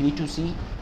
B2C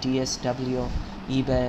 DSW, eBay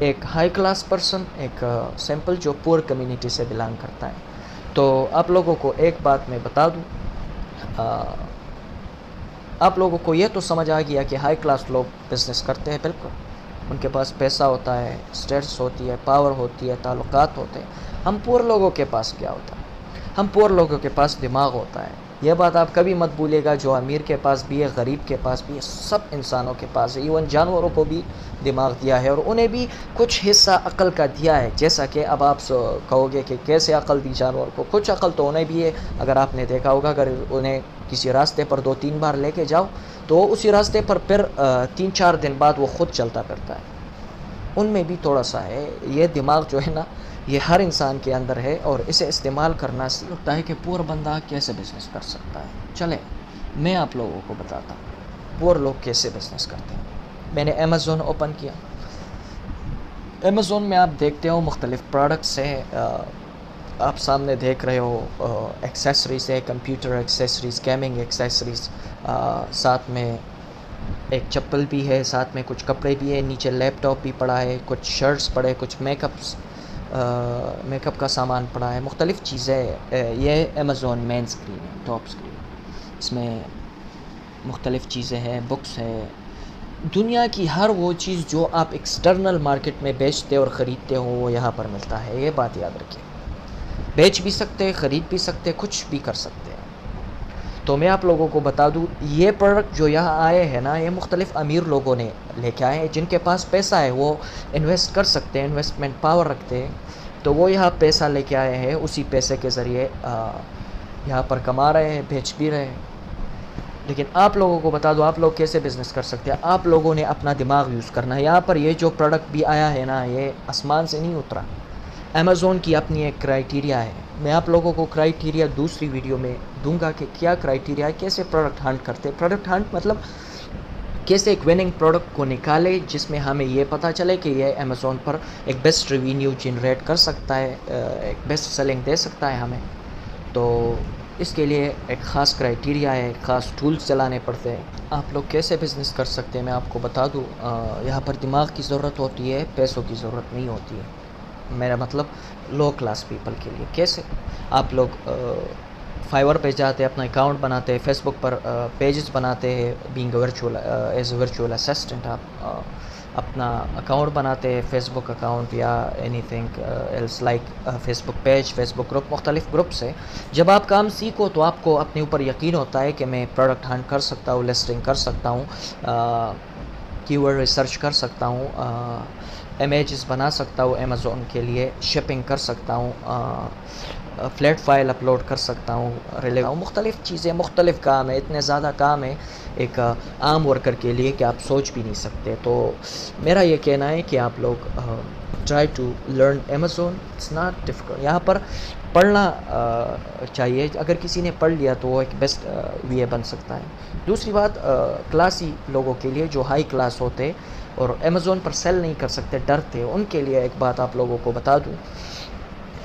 ایک high class person, ایک simple جو پور کمیونٹی سے بلانگ کرتا ہے. تو آپ لوگوں کو ایک بات میں بتا دوں، آپ لوگوں کو یہ تو سمجھ آ گیا کہ ہائی کلاس لوگ بزنس کرتے ہیں. بالکل، ان کے پاس پیسہ ہوتا ہے، اسٹیٹس ہوتی ہے، پاور ہوتی ہے، تعلقات ہوتے ہیں. ہم پور لوگوں کے پاس کیا ہوتا ہے؟ ہم پور لوگوں کے پاس دماغ ہوتا ہے. یہ بات آپ کبھی مت بھولیے گا، جو امیر کے پاس بھی ہے، غریب کے پاس بھی ہے، سب انسانوں کے پاس ہے. ایون جانوروں کو بھی دماغ دیا ہے، اور انہیں بھی کچھ حصہ عقل کا دیا ہے. جیسا کہ اب آپ کہو گے کہ کیسے عقل دی جانور کو؟ کچھ عقل تو انہیں بھی ہے. اگر آپ نے دیکھا ہوگا، اگر انہیں کسی راستے پر 2-3 بار لے کے جاؤ تو اسی راستے پر پھر 3-4 دن بعد وہ خود چلتا پھرتا ہے. ان میں بھی تھوڑا سا ہے. یہ دماغ جو ہے نا، یہ ہر انسان کے اندر ہے، اور اسے استعمال کرنا ہوتا ہے کہ پور بندہ کیسے بزنس کر سکتا ہے. چلے میں آپ لوگوں کو بتاتا ہوں پور لوگ کیسے بزنس کرتے ہیں. میں نے امیزون اوپن کیا. امیزون میں آپ دیکھتے ہو مختلف پروڈکٹس ہیں. آپ سامنے دیکھ رہے ہو ایکسیسریز ہے، کمپیوٹر ایکسیسریز، گیمنگ ایکسیسریز، ساتھ میں ایک چپل بھی ہے، ساتھ میں کچھ کپڑے بھی ہے، نیچے لیپ ٹاپ بھی پڑا ہے، کچھ شرٹس پڑے، کچھ میک اپ کا سامان پڑا ہے، مختلف چیزیں. یہ امیزون مین اسکرین ہے، ٹاپ اسکرین. اس میں مختلف چیزیں ہیں، بکس ہے. دنیا کی ہر وہ چیز جو آپ ایکسٹرنل مارکیٹ میں بیچتے اور خریدتے ہو وہ یہاں پر ملتا ہے. یہ بات یاد رکھیے. بیچ بھی سکتے، خرید بھی سکتے، کچھ بھی کر سکتے ہیں. تو میں آپ لوگوں کو بتا دوں، یہ پروڈکٹ جو یہاں آئے ہیں نا، یہ مختلف امیر لوگوں نے لے کے آئے ہیں. جن کے پاس پیسہ ہے وہ انویسٹ کر سکتے ہیں، انویسٹمنٹ پاور رکھتے ہیں. تو وہ یہاں پیسہ لے کے آئے ہیں، اسی پیسے کے ذریعے یہاں پر کما رہے ہیں، بیچ بھی رہے ہیں. لیکن آپ لوگوں کو بتا دو آپ لوگ کیسے بزنس کر سکتے ہیں. آپ لوگوں نے اپنا دماغ یوز کرنا ہے. یہاں پر یہ جو پروڈکٹ بھی آیا ہے نا، یہ آسمان سے نہیں اترا. امیزون کی اپنی ایک کرائیٹیریا ہے. میں آپ لوگوں کو کرائیٹیریا دوسری ویڈیو میں دوں گا کہ کیا کرائیٹیریا ہے، کیسے پروڈکٹ ہنٹ کرتے. پروڈکٹ ہنٹ مطلب کیسے ایک وننگ پروڈکٹ کو نکالے جس میں ہمیں یہ پتہ چلے کہ یہ امیزون پر ایک بیسٹ ریونیو جنریٹ کر سکتا ہے، ایک بیسٹ سیلنگ دے سکتا ہے ہمیں. تو اس کے لیے ایک خاص کرائیٹیریا ہے، ایک خاص ٹولز چلانے پڑتے ہیں. آپ لوگ کیسے بزنس کر سکتے ہیں میں آپ کو بتا دوں. یہاں پر دماغ کی ضرورت ہوتی ہے، پیسوں کی ضرورت نہیں ہوتی ہے. میرا مطلب لو کلاس پیپل کے لیے. کیسے؟ آپ لوگ فائیور پہ جاتے، اپنا اکاؤنٹ بناتے، فیس بک پر پیجز بناتے ہیں. Being virtual as a virtual assistant آپ اپنا اکاؤنٹ بناتے ہیں، فیس بک اکاؤنٹ یا anything else like Facebook page, Facebook group, مختلف گروپس ہیں. جب آپ کام سیکھو تو آپ کو اپنے اوپر یقین ہوتا ہے کہ میں پروڈکٹ ہنٹ کر سکتا ہوں، لسٹنگ کر سکتا ہوں، کی ورڈ ریسرچ کر سکتا ہوں، امیجز بنا سکتا ہوں امیزون کے لیے، شپنگ کر سکتا ہوں، فلیٹ فائل اپلوڈ کر سکتا ہوں، مختلف چیزیں، مختلف کام ہے. اتنے زیادہ کام ہے ایک عام ورکر کے لیے کہ آپ سوچ بھی نہیں سکتے. تو میرا یہ کہنا ہے کہ آپ لوگ try to learn Amazon. It's not difficult. یہاں پر پڑھنا چاہیے. اگر کسی نے پڑھ لیا تو وہ ایک بیسٹ وی اے بن سکتا ہے. دوسری بات، کلاسی لوگوں کے لیے جو ہائی کلاس ہوتے اور امیزون پر سیل نہیں کر سکتے، ڈرتے، ان کے لیے ایک بات آپ لوگوں کو بتا دوں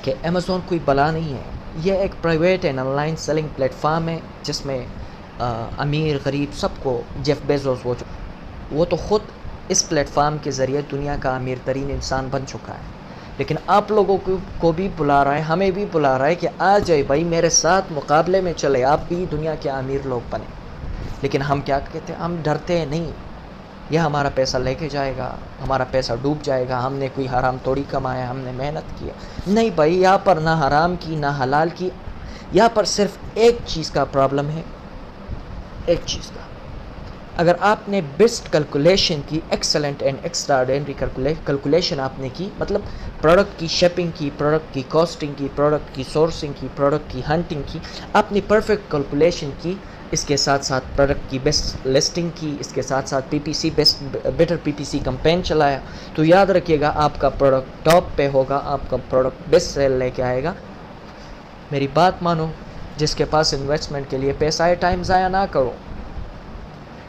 کہ امیزون کوئی بلا نہیں ہے. یہ ایک private and online selling platform ہے جس میں امیر غریب سب کو، جیف بیزوس وہ تو خود اس پلیٹ فارم کے ذریعے دنیا کا امیر ترین انسان بن چکا ہے. لیکن آپ لوگوں کو بھی بلا رہا ہے، ہمیں بھی بلا رہا ہے کہ آ جائے بھائی میرے ساتھ مقابلے میں چلے، آپ بھی دنیا کے امیر لوگ بنے. لیکن ہم کیا کہتے ہیں؟ ہم ڈرتے ہیں. نہیں، یہ ہمارا پیسہ لے کے جائے گا، ہمارا پیسہ ڈوب جائے گا، ہم نے کوئی حرام توڑی کمایا، ہم نے محنت کیا. نہیں بھائی، یہاں پر نہ حرام کی نہ حلال کی. یہاں پر صرف ایک چیز کا پرابلم ہے، ایک چیز کا. اگر آپ نے بیسٹ کیلکولیشن کی، excellent and extra ordinary calculation آپ نے کی، مطلب پروڈکٹ کی شپنگ کی، پروڈکٹ کی کاسٹنگ کی، پروڈکٹ کی سورسنگ کی، پروڈکٹ کی ہنٹنگ کی، آپ نے پرفیکٹ کیلکولیشن کی. اس کے ساتھ ساتھ پروڈکٹ کی بیسٹ لسٹنگ کی، اس کے ساتھ ساتھ پی پی سی بیٹر پی پی سی کمپین چلایا، تو یاد رکھیے گا آپ کا پروڈکٹ ٹاپ پہ ہوگا، آپ کا پروڈکٹ بیسٹ سیل لے کے آئے گا. میری بات مانو، جس کے پاس انویسٹمنٹ کے لیے پیسہ ہے، ٹائم ضائع نہ کرو.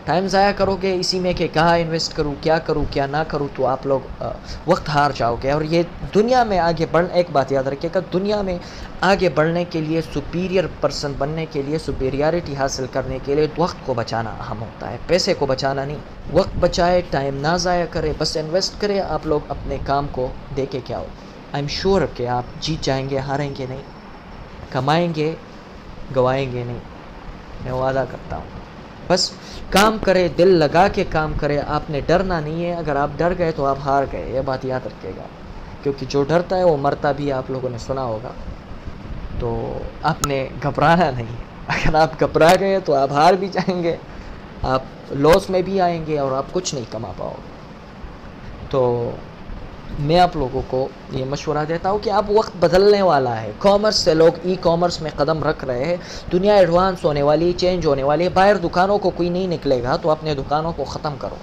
ٹائم ضائع کرو گے اسی میں کہ کہاں انویسٹ کروں کیا نہ کروں، تو آپ لوگ وقت ہار جاؤ گے. اور یہ دنیا میں آگے ایک بات یاد رکھیے گا، دنیا میں آگے بڑھنے کے لیے، سپیریئر پرسن بننے کے لیے، سپیریارٹی حاصل کرنے کے لیے وقت کو بچانا اہم ہوتا ہے، پیسے کو بچانا نہیں. وقت بچائے، ٹائم نہ ضائع کرے، بس انویسٹ کرے. آپ لوگ اپنے کام کو دیکھے کیا ہو. آئی ایم شیور کہ آپ جیت جائیں گے، ہاریں گے نہیں، کمائیں گے، گوائیں گے نہیں. میں وعدہ کرتا ہوں. بس کام کرے، دل لگا کے کام کرے. آپ نے ڈرنا نہیں ہے. اگر آپ ڈر گئے تو آپ ہار گئے، یہ بات یاد رکھیے گا. کیونکہ جو ڈرتا ہے وہ مرتا بھی، آپ لوگوں نے سنا ہوگا. تو آپ نے گھبرانا نہیں. اگر آپ گھبرا گئے تو آپ ہار بھی جائیں گے، آپ لاس میں بھی آئیں گے، اور آپ کچھ نہیں کما پاؤ گے. تو میں آپ لوگوں کو یہ مشورہ دیتا ہوں کہ اب وقت بدلنے والا ہے. کامرس سے لوگ ای کامرس میں قدم رکھ رہے ہیں. دنیا ایڈوانس ہونے والی، چینج ہونے والی ہے. باہر دکانوں کو کوئی نہیں نکلے گا، تو اپنے دکانوں کو ختم کرو.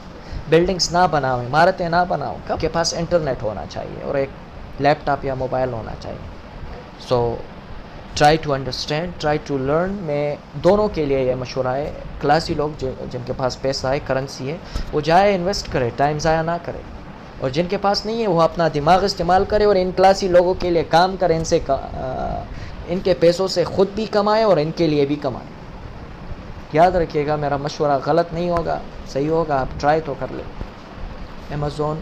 بلڈنگز نہ بناؤ، عمارتیں نہ بناؤ. آپ کے پاس انٹرنیٹ ہونا چاہیے اور ایک لیپ ٹاپ یا موبائل ہونا چاہیے. So try to understand, try to learn. میں دونوں کے لیے یہ مشورہ ہے. کلاسی لوگ جن کے پاس پیسہ ہے، کرنسی ہے، وہ جائے انویسٹ کرے، ٹائم ضائع نہ کرے. اور جن کے پاس نہیں ہے وہ اپنا دماغ استعمال کرے اور ان کلاسی لوگوں کے لیے کام کرے. ان کے پیسوں سے خود بھی کمائے اور ان کے لیے بھی کمائے. یاد رکھیے گا، میرا مشورہ غلط نہیں ہوگا، صحیح ہوگا. آپ ٹرائی تو کر لیں. امیزون.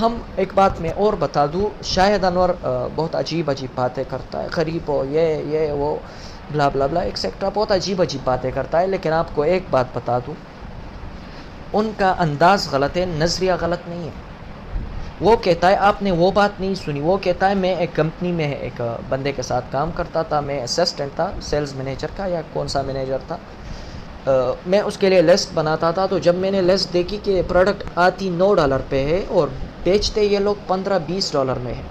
ہم ایک بات میں اور بتا دوں، شاہد انور بہت عجیب باتیں کرتا ہے. غریب ہو، یہ وہ بلا بلا بلا ایکسیکٹرا، بہت عجیب باتیں کرتا ہے. لیکن آپ کو ایک بات بتا دوں، ان کا انداز غلط ہے، نظریہ غلط نہیں ہے. وہ کہتا ہے، آپ نے وہ بات نہیں سنی، وہ کہتا ہے میں ایک کمپنی میں ایک بندے کے ساتھ کام کرتا تھا. میں اسسٹنٹ تھا، سیلز مینیجر کا یا کون سا مینیجر تھا. میں اس کے لیے لسٹ بناتا تھا. تو جب میں نے لسٹ دیکھی کہ پروڈکٹ آتی $9 پہ ہے اور بیچتے یہ لوگ $15-20 میں ہے،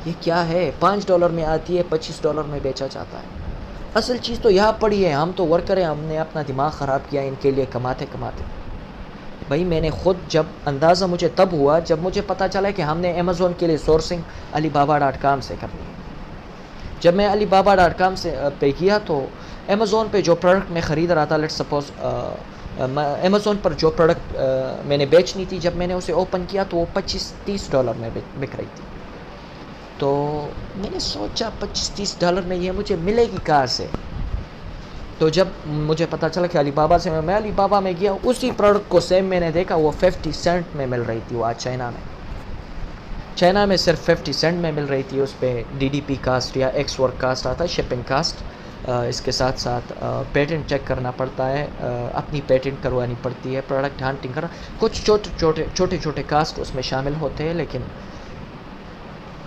یہ کیا ہے؟ $5 میں آتی ہے، $25 میں بیچا جاتا ہے. اصل چیز تو یہاں پڑی ہے. ہم تو ورکر ہیں، ہم نے اپنا دماغ خراب کیا ان کے لیے کماتے. بھائی میں نے خود جب اندازہ مجھے تب ہوا جب مجھے پتہ چلا کہ ہم نے امیزون کے لیے سورسنگ alibaba.com سے کرنی ہے. جب میں alibaba.com سے پہ کیا تو امیزون پہ جو پروڈکٹ میں خرید رہا تھا، لیٹ سپوز امیزون پر جو پروڈکٹ میں نے بیچنی تھی، جب میں نے اسے اوپن کیا تو وہ $25-30 میں بک رہی تھی. تو میں نے سوچا $25-30 میں یہ مجھے ملے گی کہاں سے؟ تو جب مجھے پتہ چلا کہ علی بابا سے میں علی بابا میں گیا، اسی پروڈکٹ کو سیم میں نے دیکھا وہ 50 سینٹ میں مل رہی تھی. وہ آج چائنا میں صرف 50 سینٹ میں مل رہی تھی. اس پہ DDP کاسٹ یا ایکس ورک کاسٹ آتا ہے، شپنگ کاسٹ. اس کے ساتھ ساتھ پیٹنٹ چیک کرنا پڑتا ہے، اپنی پیٹنٹ کروانی پڑتی ہے، پروڈکٹ ہانٹنگ کرنا، کچھ چھوٹے کاسٹ اس میں شامل ہوتے ہیں. لیکن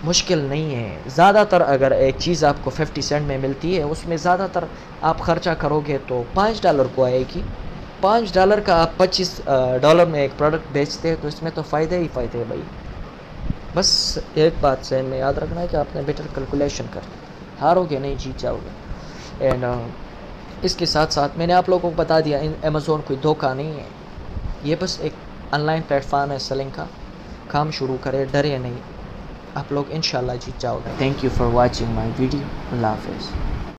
مشکل نہیں ہے. زیادہ تر اگر ایک چیز آپ کو 50 سینٹ میں ملتی ہے، اس میں زیادہ تر آپ خرچہ کرو گے تو $5 کو آئے گی. $5 کا آپ $25 میں ایک پروڈکٹ بیچتے ہیں، تو اس میں تو فائدے ہی فائدے ہیں بھائی. بس ایک بات ذہن میں یاد رکھنا ہے کہ آپ نے بیٹر کیلکولیشن کرنا. ہارو گے نہیں، جیت جاؤ گے. اینڈ اس کے ساتھ ساتھ میں نے آپ لوگوں کو بتا دیا، امیزون کوئی دھوکہ نہیں ہے. یہ بس ایک آن لائن پلیٹ فارم ہے سیلنگ کا. کام شروع کرے، ڈرے نہیں. آپ لوگ انشاءاللہ جیت جاؤ گے. Thank you for watching my video. اللہ حافظ.